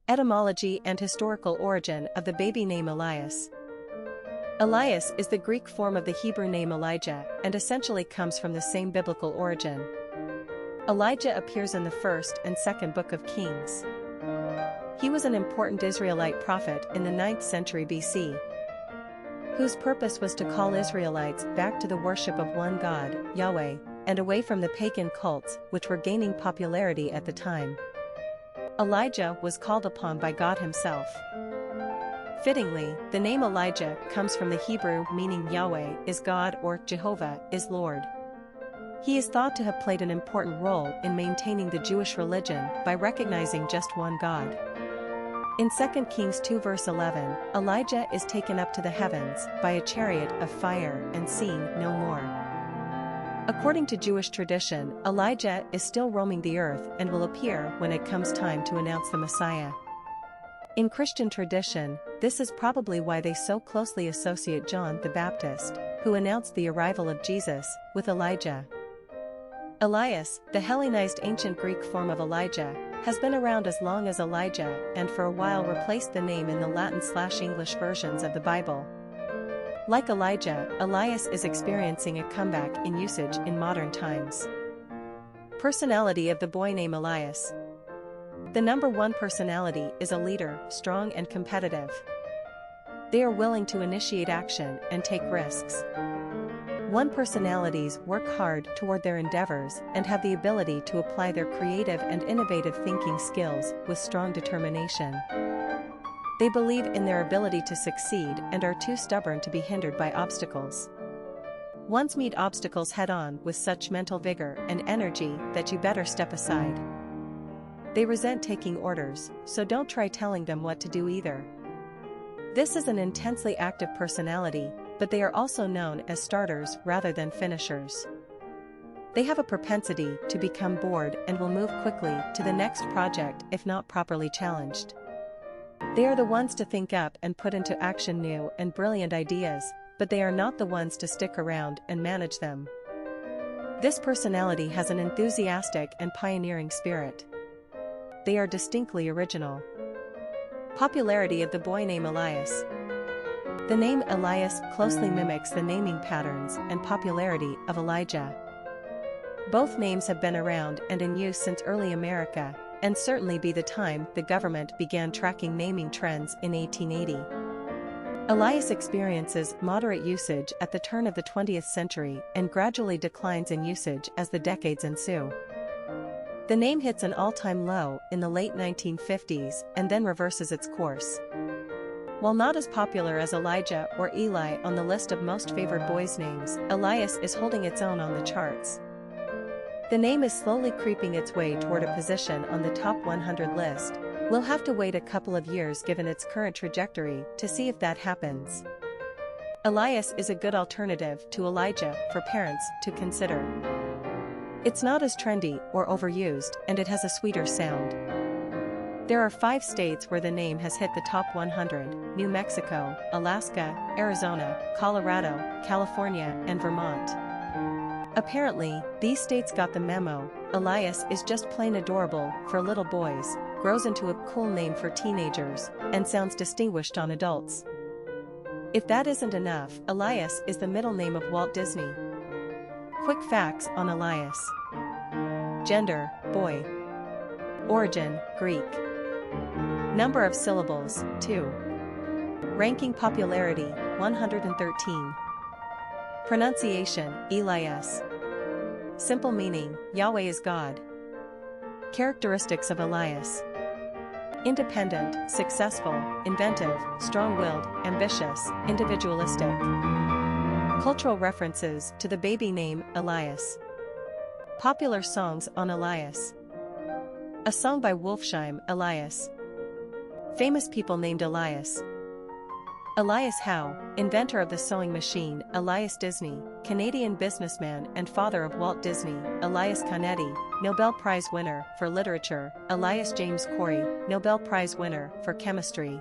Etymology and historical origin of the baby name Elias. Elias is the Greek form of the Hebrew name Elijah and essentially comes from the same biblical origin. Elijah appears in the 1st and 2nd book of Kings. He was an important Israelite prophet in the 9th century BC, whose purpose was to call Israelites back to the worship of one God, Yahweh, and away from the pagan cults which were gaining popularity at the time. Elijah was called upon by God himself. Fittingly, the name Elijah comes from the Hebrew meaning Yahweh is God or Jehovah is Lord. He is thought to have played an important role in maintaining the Jewish religion by recognizing just one God. In 2 Kings 2 verse 11, Elijah is taken up to the heavens by a chariot of fire and seen no more. According to Jewish tradition, Elijah is still roaming the earth and will appear when it comes time to announce the Messiah. In Christian tradition, this is probably why they so closely associate John the Baptist, who announced the arrival of Jesus, with Elijah. Elias, the Hellenized ancient Greek form of Elijah, has been around as long as Elijah and for a while replaced the name in the Latin/English versions of the Bible. Like Elijah, Elias is experiencing a comeback in usage in modern times. Personality of the boy name Elias. The number one personality is a leader, strong and competitive. They are willing to initiate action and take risks. One personalities work hard toward their endeavors and have the ability to apply their creative and innovative thinking skills with strong determination. They believe in their ability to succeed and are too stubborn to be hindered by obstacles. Ones meet obstacles head-on with such mental vigor and energy that you better step aside. They resent taking orders, so don't try telling them what to do either. This is an intensely active personality, but they are also known as starters rather than finishers. They have a propensity to become bored and will move quickly to the next project if not properly challenged. They are the ones to think up and put into action new and brilliant ideas, but they are not the ones to stick around and manage them. This personality has an enthusiastic and pioneering spirit. They are distinctly original. Popularity of the boy name Elias. The name Elias closely mimics the naming patterns and popularity of Elijah. Both names have been around and in use since early America, and certainly be the time the government began tracking naming trends in 1880. Elias experiences moderate usage at the turn of the 20th century and gradually declines in usage as the decades ensue. The name hits an all-time low in the late 1950s and then reverses its course. While not as popular as Elijah or Eli on the list of most favored boys' names, Elias is holding its own on the charts. The name is slowly creeping its way toward a position on the top 100 list. We'll have to wait a couple of years given its current trajectory to see if that happens. Elias is a good alternative to Elijah for parents to consider. It's not as trendy or overused, and it has a sweeter sound. There are 5 states where the name has hit the top 100: New Mexico, Alaska, Arizona, Colorado, California, and Vermont. Apparently, these states got the memo. Elias is just plain adorable for little boys, grows into a cool name for teenagers, and sounds distinguished on adults. If that isn't enough, Elias is the middle name of Walt Disney. Quick facts on Elias. Gender, boy. Origin, Greek. Number of syllables, 2. Ranking popularity, 113. Pronunciation, Elias. Simple meaning, Yahweh is God. Characteristics of Elias. Independent, successful, inventive, strong-willed, ambitious, individualistic. Cultural references to the baby name Elias. Popular songs on Elias. A song by Wolfsheim, Elias. Famous people named Elias. Elias Howe, inventor of the sewing machine. Elias Disney, Canadian businessman and father of Walt Disney. Elias Canetti, Nobel Prize winner for literature. Elias James Corey, Nobel Prize winner for chemistry.